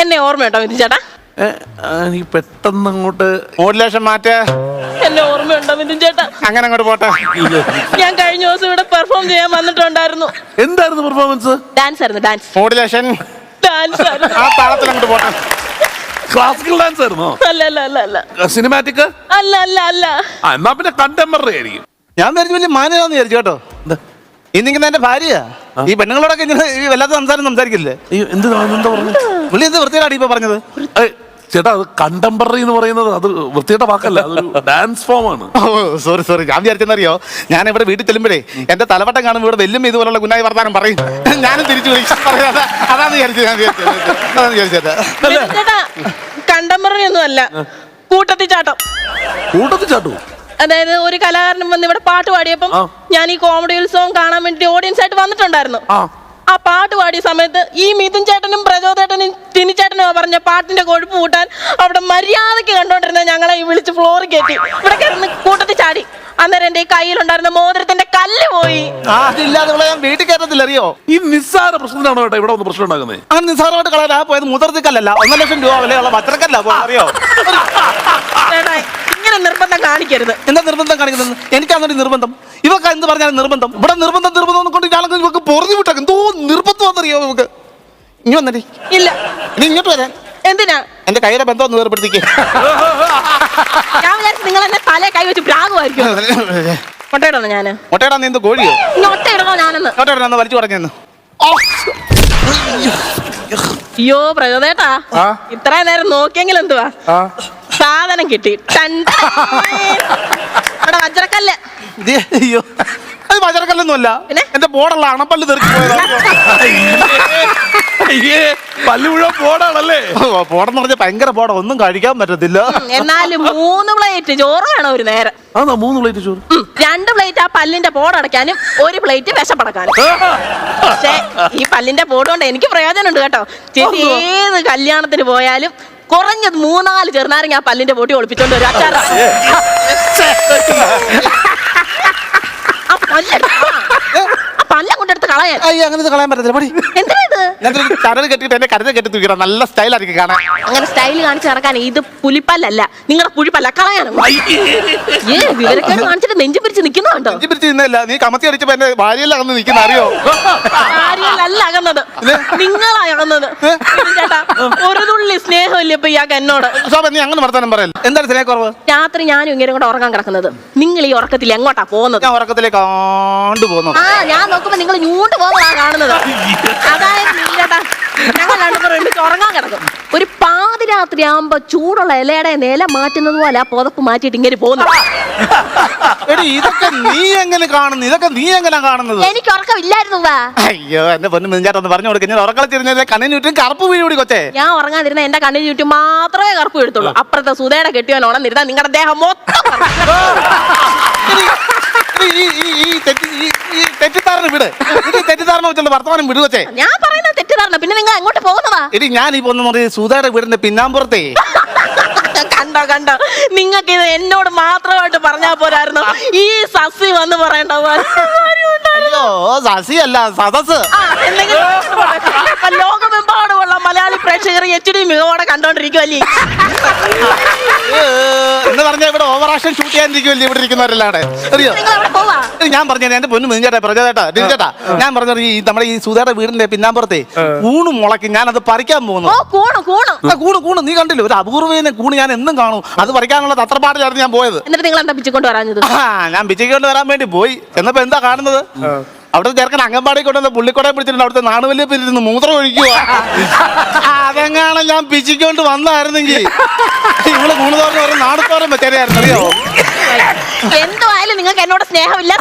എന്നെ ഓർമ്മയുണ്ടോ മിഥുൻ ചേട്ടാ? എനിക്ക് പെട്ടെന്ന് അങ്ങോട്ട് മോഡുലേഷൻ മാറ്റ എന്നെ ഓർമ്മയുണ്ടോ മിഥുൻ ചേട്ടാ? അങ്ങനെ അങ്ങോട്ട് പോട്ടെ. ഞാൻ കഴിഞ്ഞ ദിവസം ഇവിടെ പെർഫോം ചെയ്യാൻ വന്നിട്ടുണ്ടായിരുന്നു. എന്തായിരുന്നു പെർഫോമൻസ്? ഡാൻസ് ആയിരുന്നു. ഡാൻസ് മോഡുലേഷൻ ആ താളത്തിൽ അങ്ങോട്ട് പോട്ടെ. ക്ലാസിക്കൽ ഡാൻസ് ആയിരുന്നോ? അല്ല അല്ല അല്ല അല്ല സിനിമാറ്റിക് അല്ല അല്ല അല്ല. എന്നാ പിന്നെ കണ്ടംപററി ആയിരിക്കും. ഞാൻ വിചാരിച്ചു വലിയ മാനേജാന്ന് വിചാരിച്ചു കേട്ടോ. ഇന്നിങ്ങനെ എന്റെ ഭാര്യയാ. ഈ പെണ്ണുങ്ങളോടൊക്കെ ഇങ്ങനെ വല്ലാത്ത സംസാരം സംസാരിക്കില്ലേ? എന്താ പറഞ്ഞു? പുള്ളി എന്ത് വൃത്തിയാണ് ഇപ്പൊ പറഞ്ഞത്? ചേട്ടാ, അത് കണ്ടംപററി എന്ന് പറയുന്നത് അത് വൃത്തിയുടെ വാക്കല്ല, അതൊരു ഡാൻസ് ഫോം ആണ്. സോറി. ഞാൻ വിചാരിച്ചെന്നറിയോ, ഞാൻ ഇവിടെ വീട്ടിൽ ചെല്ലുമ്പോഴേ എന്റെ തലവട്ടം കാണുമ്പോൾ ഇവിടെ വെല്ലും ഇതുപോലുള്ള കുഞ്ഞായി വർത്താനം പറയും. ഞാനും തിരിച്ചു അതാണ് വിചാരിച്ചത്. ചേട്ടാ, കണ്ടംപററി ഒന്നും അല്ല, കൂട്ടത്തിൽ ചാട്ടം. കൂട്ടത്തിൽ ചാട്ടു? അതായത് ഒരു കലാകാരനും വന്ന് ഇവിടെ പാട്ട് പാടിയപ്പം ഞാൻ ഈ കോമഡി ഉത്സവം കാണാൻ വേണ്ടി ഓഡിയൻസ് ആയിട്ട് വന്നിട്ടുണ്ടായിരുന്നു. ആ പാട്ട് പാടിയ സമയത്ത് ഈ മിഥുൻ ചേട്ടനും പ്രചോദേട്ടനും ടിനിച്ചേട്ടനും പറഞ്ഞ പാട്ടിന്റെ കൊഴുപ്പ് കൂട്ടാൻ അവിടെ മര്യാദയ്ക്ക് കണ്ടോണ്ടിരുന്ന ഞങ്ങളെ ഈ വിളിച്ച് ഫ്ലോറിൽ കയറ്റി ഇവിടെ കിടന്ന് കൂട്ടത്തിൽ ചാടി. അന്നേരം എന്റെ ഈ കയ്യിലുണ്ടായിരുന്ന മോതിരത്തിന്റെ കല്ല് പോയി. അതില്ലാതെ ഞാൻ വീട്ടിൽ കയറത്തില്ല, അറിയോ? ഈ നിസ്സാര പ്രശ്നത്തിനാണോ കേട്ടോ ഇവിടെ ഒന്ന് പ്രശ്നം ഉണ്ടാക്കുന്നത്? അങ്ങനെ നിസ്സാരമായിട്ട് കളയാ പോയത് മുതിർത്തി കല്ലല്ല, 1 ലക്ഷം രൂപ വിലയുള്ള പത്രക്കല്ല, അറിയോ? ഇങ്ങനെ നിർബന്ധം കാണിക്കരുത്. എന്താ നിർബന്ധം കാണിക്കുന്നത്? എനിക്കാന്നൊരു നിർബന്ധം. ഇവക്ക് എന്ത് പറഞ്ഞാലും നിർബന്ധം. ഇവിടെ നിർബന്ധം കൊണ്ട് ഞാനൊക്കെ ഇവക്ക് പൊറുതി വിട്ടേക്കും. എന്തോ നിർബന്ധം അറിയോ ഇവക്ക്? ഇനി വന്നേ. ഇല്ല, ഇനി ഇങ്ങോട്ട് വരാൻ. എന്തിനാ? എന്റെ കൈയുടെ ബന്ധം ഒന്ന് വേർപ്പെടുത്തിക്കേ. ഞാൻ വിചാരിച്ചു നിങ്ങൾ എന്നെ തലേ കൈ വെച്ച് പ്രാഗുമായിരിക്കും. മുട്ടയിടണോ ഞാന്? മുട്ടയിടാ നീ എന്ത് കോഴിയോ? മുട്ടയിടണോ ഞാനെന്ന്? മുട്ടയിടാന്ന് വലിച്ചു പറഞ്ഞെന്ന്. അയ്യോ പ്രചോദേട്ടാ, ഇത്രയും നേരം നോക്കിയെങ്കിൽ എന്തുവാ സാധനം കിട്ടി. ഇവിടെ വജ്രക്കല്ല്. അയ്യോ, അത് വജ്രക്കല്ലൊന്നുമല്ല, എന്റെ ബോർഡുള്ള അണപ്പല്ല് തെറിച്ചു പോയതാ. പല്ല് മുഴുവൻ ബോർഡാണല്ലേ? ബോർഡെന്ന് പറഞ്ഞാൽ ഭയങ്കര ബോർഡാ, ഒന്നും കഴിക്കാൻ പറ്റത്തില്ല. എന്നാലും 3 പ്ലേറ്റ് ചോറ് വേണം ഒരു നേരം. 3 പ്ലേറ്റ് ചോറ്? 2 പ്ലേറ്റ് ആ പല്ലിന്റെ ബോർഡ് അടയ്ക്കാനും 1 പ്ലേറ്റ് വിശപ്പടക്കാനും. പക്ഷേ ഈ പല്ലിന്റെ ബോർഡ് കൊണ്ട് എനിക്ക് പ്രയോജനം ഉണ്ട് കേട്ടോ. ചേച്ചി ഏത് കല്യാണത്തിന് പോയാലും കുറഞ്ഞത് 3-4 ചെറുനാരങ്ങ ആ പല്ലിന്റെ പൊട്ടി ഒളിപ്പിച്ചോണ്ട് വരും. അച്ചാർ പല്ല കൊണ്ടെടുത്ത് കളയാൻ. അങ്ങനെ കളയാൻ പറ്റത്തില്ല. എന്തിനാ ഇത്? കരട് കെട്ടിട്ട് എന്റെ കരുത കെട്ടി തൂക്കണം, നല്ല സ്റ്റൈലായിരിക്കും കാണാൻ. അങ്ങനെ സ്റ്റൈൽ കാണിച്ച് നടക്കാൻ ഇത് പുലിപ്പല്ലല്ല, നിങ്ങളുടെ പുഴിപ്പല്ല, കളയാനും. വിവരക്കേട് കാണിച്ചിട്ട് നെഞ്ചു പിരിച്ച് നിൽക്കുന്നുണ്ടോ? നെഞ്ചു പിരിച്ച് നിന്നല്ല, നീ കമത്തി അടിച്ചപ്പോ എന്റെ ഭാര്യയല്ല അകന്ന് നിൽക്കുന്ന, അറിയോ? ഭാര്യയല്ല അകന്നത്, നിങ്ങളാ അകന്നത്. ചേട്ടാ, ഒരു തുള്ളി സ്നേഹമില്ല ഇപ്പൊ ഇയാൾക്ക് എന്നോട്. നീ അങ്ങനെ വർത്താനം പറയല്ല. എന്താണ് സ്നേഹക്കുറവ്? രാത്രി ഞാനും ഇങ്ങനെ കൂടെ ഉറങ്ങാൻ കിടക്കുന്നത്, നിങ്ങൾ ഈ ഉറക്കത്തിൽ എങ്ങോട്ടാ പോകുന്നത്? ഞാൻ ഉറക്കത്തിലേക്ക് ആണ്ടുപോകുന്നു. ഞാൻ നോക്കുമ്പോ നിങ്ങൾ ഞൂണ്ട് പോകുന്നതാ കാണുന്നത്. അതായത് ചേട്ടാ, ഞങ്ങൾ രണ്ടുപേരും ഉറങ്ങാൻ കിടക്കും. ഒരു പാതിരാത്രി ആകുമ്പോ ചൂടുള്ള ഇലയുടെ നില മാറ്റുന്നത് പോലെ ആ പുതപ്പ് മാറ്റിയിട്ട് ഇങ്ങനെ പോകുന്നു. ഇതൊക്കെ നീ എങ്ങനെ കാണുന്നു? ഇതൊക്കെ നീ എങ്ങനെ കാണുന്നത്? എനിക്ക് ഉറക്കമില്ലായിരുന്നു. അയ്യോ, എന്റെ പൊന്നു മിഥുൻ ഒന്ന് പറഞ്ഞു കൊടുക്കുക. ഞാൻ ഉറക്കളത്തിരുന്ന കണ്ണിന് ചുറ്റും കറുപ്പ് വീഴുകൂടി കൊച്ചേ. ഞാൻ ഉറങ്ങാതിരുന്ന എന്റെ കണ്ണിന് ചുറ്റും മാത്രമേ കറുപ്പ് വീഴത്തുള്ളൂ. അപ്പുറത്തെ സുധയുടെ കെട്ടിയവൻ ഉണർന്നിരുന്ന നിങ്ങളുടെ ദേഹം മൊത്തം. തെറ്റിദ്ധാരണ വിട്. തെറ്റിദ്ധാരണ വെച്ചുള്ള വർത്തമാനം വിടു വെച്ചേ. ഞാൻ പറയുന്നത് തെറ്റിദ്ധാരണ. പിന്നെ നിങ്ങൾ എങ്ങോട്ട് പോകുന്നതാ? ഞാൻ ഈ പോകുന്ന സുധയുടെ വീടിന്റെ പിന്നാമ്പുറത്തേ. കണ്ടോ, നിങ്ങൾക്ക് ഇത് എന്നോട് മാത്രമായിട്ട് പറഞ്ഞാ പോരായിരുന്നു. ഈ സസി വന്ന് പറയണ്ട. അയ്യോ, സസിയല്ല, സദസ്. ലോകമെമ്പാടുമുള്ള മലയാളി പ്രേക്ഷകർ HD മികവോടെ കണ്ടോണ്ടിരിക്കുവല്ലേ എന്ന് പറഞ്ഞാൽ ഇവിടെ ഓവറാക്ഷൻ ഷൂട്ട് ചെയ്യാനിരിക്കുമല്ലേ ഇവിടെ ഇരിക്കുന്നവരല്ലാടെ, അറിയോ? ഞാൻ പറഞ്ഞു എന്റെ പൊന്നു മിഥുൻ ചേട്ടാ, ഞാൻ പറഞ്ഞു ഈ നമ്മുടെ ഈ സുധയുടെ വീടിന്റെ പിന്നാമ്പുറത്തെ കൂണ് മുളക്കി ഞാൻ അത് പറിക്കാൻ പോകുന്നു. കൂണ് നീ കണ്ടില്ല? ഒരു അപൂർവനെ കൂണ് ഞാൻ എന്നും കാണും. അത് പറിക്കാനുള്ള തത്രപ്പാടിലായിരുന്നു ഞാൻ പോയത്. എന്നിട്ട് നിങ്ങൾ എന്താ പിച്ചിക്കൊണ്ട് വരാഞ്ഞത്? ഞാൻ പിച്ചിക്കൊണ്ട് വരാൻ വേണ്ടി പോയി. എന്നപ്പോ എന്താ കാണുന്നത്? അവിടുത്തെ ചേർക്കൻ അംഗൻവാടി കൊണ്ടുവന്ന പുള്ളിക്കോടെ പിടിച്ചിട്ടുണ്ട്. അവിടുത്തെ നാടുവല്ലിയെ പിരിച്ചിരുന്ന് മൂത്രം ഒഴിക്കുക. അതെങ്ങാണ് ഞാൻ പിച്ചിക്കൊണ്ട് വന്നായിരുന്നെങ്കിൽ ഇവള് കൂണുതോർന്ന് പറഞ്ഞ നാടുതോറും വെച്ചേരായിരുന്നു, അറിയോ? എന്തായാലും നിങ്ങൾക്ക് എന്നോട് സ്നേഹമില്ല.